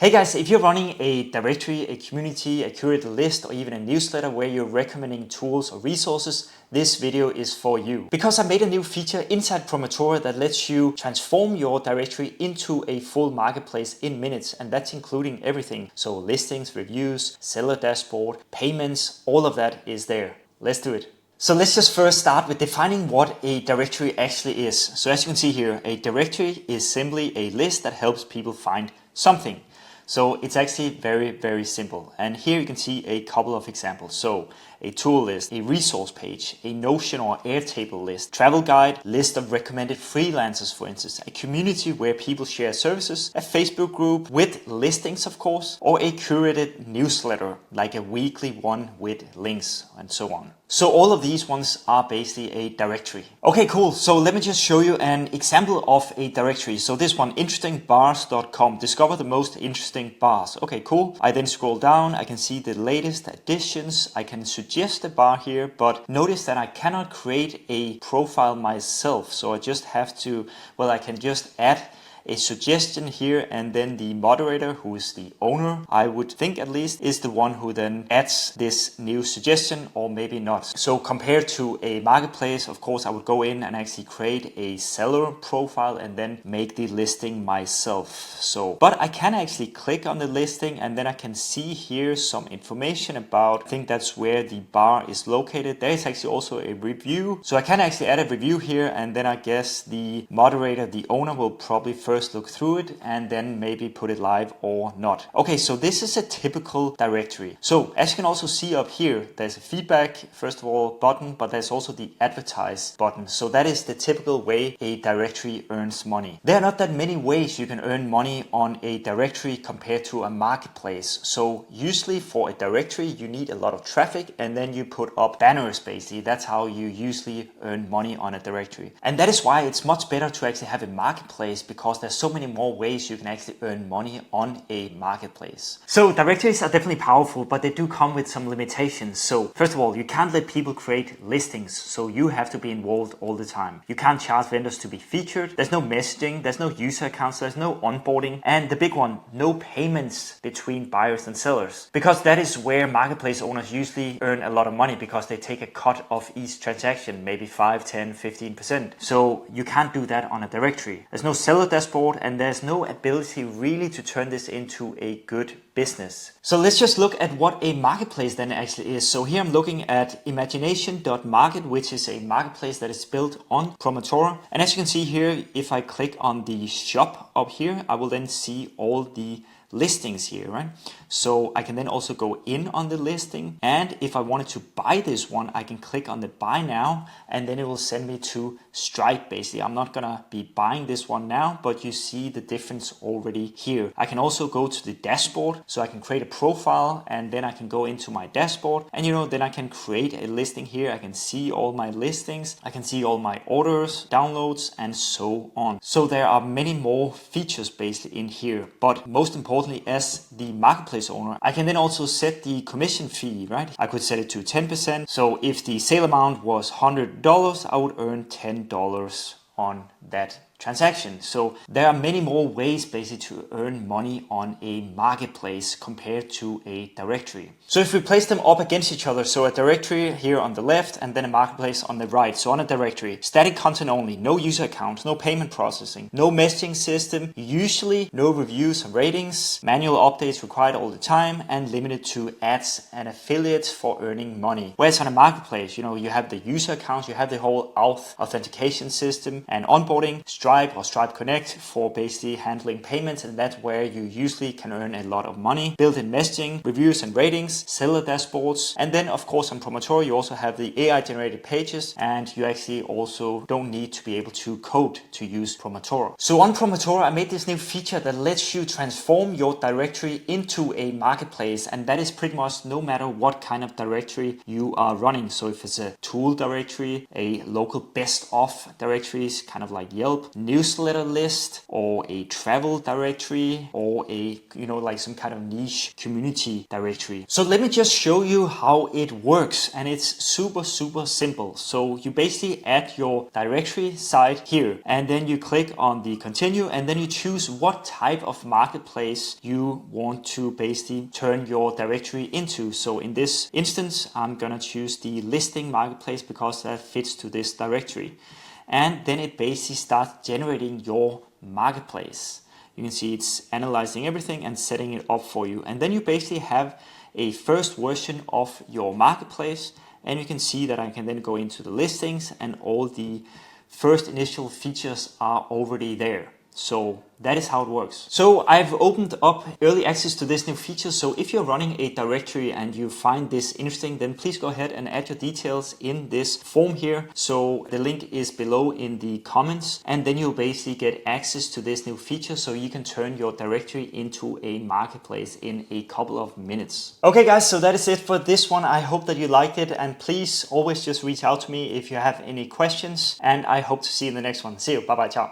Hey guys, if you're running a directory, a community, a curated list, or even a newsletter where you're recommending tools or resources, this video is for you. Because I made a new feature inside Prometora that lets you transform your directory into a full marketplace in minutes, and that's including everything. So listings, reviews, seller dashboard, payments, all of that is there. Let's do it. So let's just first start with defining what a directory actually is. So as you can see here, a directory is simply a list that helps people find something. So it's actually very simple. And here you can see a couple of examples. So a tool list, a resource page, a Notion or Airtable list, travel guide, list of recommended freelancers, for instance, a community where people share services, a Facebook group with listings, of course, or a curated newsletter, like a weekly one with links and so on. So all of these ones are basically a directory. Okay, cool. So let me just show you an example of a directory. So this one, interestingbars.com, discover the most interesting bars. Okay, cool. I then scroll down, I can see the latest additions. I can suggest a bar here, but notice that I cannot create a profile myself. So I just have to, well, I can just add a suggestion here, and then the moderator, who is the owner, I would think at least, is the one who then adds this new suggestion, or maybe not. So compared to a marketplace, of course, I would go in and actually create a seller profile and then make the listing myself. So, but I can actually click on the listing, and then I can see here some information about, I think that's where the bar is located. There is actually also a review. So I can actually add a review here, and then I guess the moderator, the owner, will probably first look through it and then maybe put it live or not. Okay, so this is a typical directory. So as you can also see up here, there's a feedback, first of all, button, but there's also the advertise button. So that is the typical way a directory earns money. There are not that many ways you can earn money on a directory compared to a marketplace. So usually for a directory, you need a lot of traffic, and then you put up banners basically. That's how you usually earn money on a directory. And that is why it's much better to actually have a marketplace, because there's so many more ways you can actually earn money on a marketplace. So directories are definitely powerful, but they do come with some limitations. So first of all, you can't let people create listings, so you have to be involved all the time. You can't charge vendors to be featured. There's no messaging, there's no user accounts, there's no onboarding, and the big one, no payments between buyers and sellers, because that is where marketplace owners usually earn a lot of money, because they take a cut of each transaction, maybe 5, 10, 15%. So you can't do that on a directory. There's no seller dashboard, and there's no ability really to turn this into a good business. So let's just look at what a marketplace then actually is. So here I'm looking at imagination.market, which is a marketplace that is built on Prometora. And as you can see here, if I click on the shop up here, I will then see all the listings here, right? So I can then also go in on the listing, and if I wanted to buy this one, I can click on the buy now, and then it will send me to Stripe basically. I'm not gonna be buying this one now, but you see the difference already here. I can also go to the dashboard, so I can create a profile, and then I can go into my dashboard, and then I can create a listing here. I can see all my listings, I can see all my orders, downloads, and so on. So there are many more features basically in here, but most importantly, as the marketplace owner, I can then also set the commission fee, right? I could set it to 10%. So if the sale amount was $100, I would earn $10 on that transaction. So there are many more ways basically to earn money on a marketplace compared to a directory. So if we place them up against each other, so a directory here on the left and then a marketplace on the right. So on a directory, static content only, no user accounts, no payment processing, no messaging system, usually no reviews and ratings, manual updates required all the time, and limited to ads and affiliates for earning money. Whereas on a marketplace, you have the user accounts, you have the whole authentication system and onboarding, Stripe or Stripe Connect for basically handling payments, and that's where you usually can earn a lot of money. Built-in messaging, reviews and ratings, seller dashboards, and then of course on Prometora you also have the AI generated pages, and you actually also don't need to be able to code to use Prometora. So on Prometora I made this new feature that lets you transform your directory into a marketplace, and that is pretty much no matter what kind of directory you are running. So if it's a tool directory, a local best of directories, kind of like Yelp, newsletter list or a travel directory or a, like some kind of niche community directory. So let me just show you how it works, and it's super simple. So you basically add your directory site here, and then you click on the continue, and then you choose what type of marketplace you want to basically turn your directory into. So in this instance, I'm gonna choose the listing marketplace because that fits to this directory. And then it basically starts generating your marketplace. You can see it's analyzing everything and setting it up for you. And then you basically have a first version of your marketplace, and you can see that I can then go into the listings and all the first initial features are already there. So that is how it works. So I've opened up early access to this new feature. So if you're running a directory and you find this interesting, then please go ahead and add your details in this form here. So the link is below in the comments, and then you'll basically get access to this new feature so you can turn your directory into a marketplace in a couple of minutes. Okay guys, so that is it for this one. I hope that you liked it, and please always just reach out to me if you have any questions, and I hope to see you in the next one. See you. Bye bye. Ciao.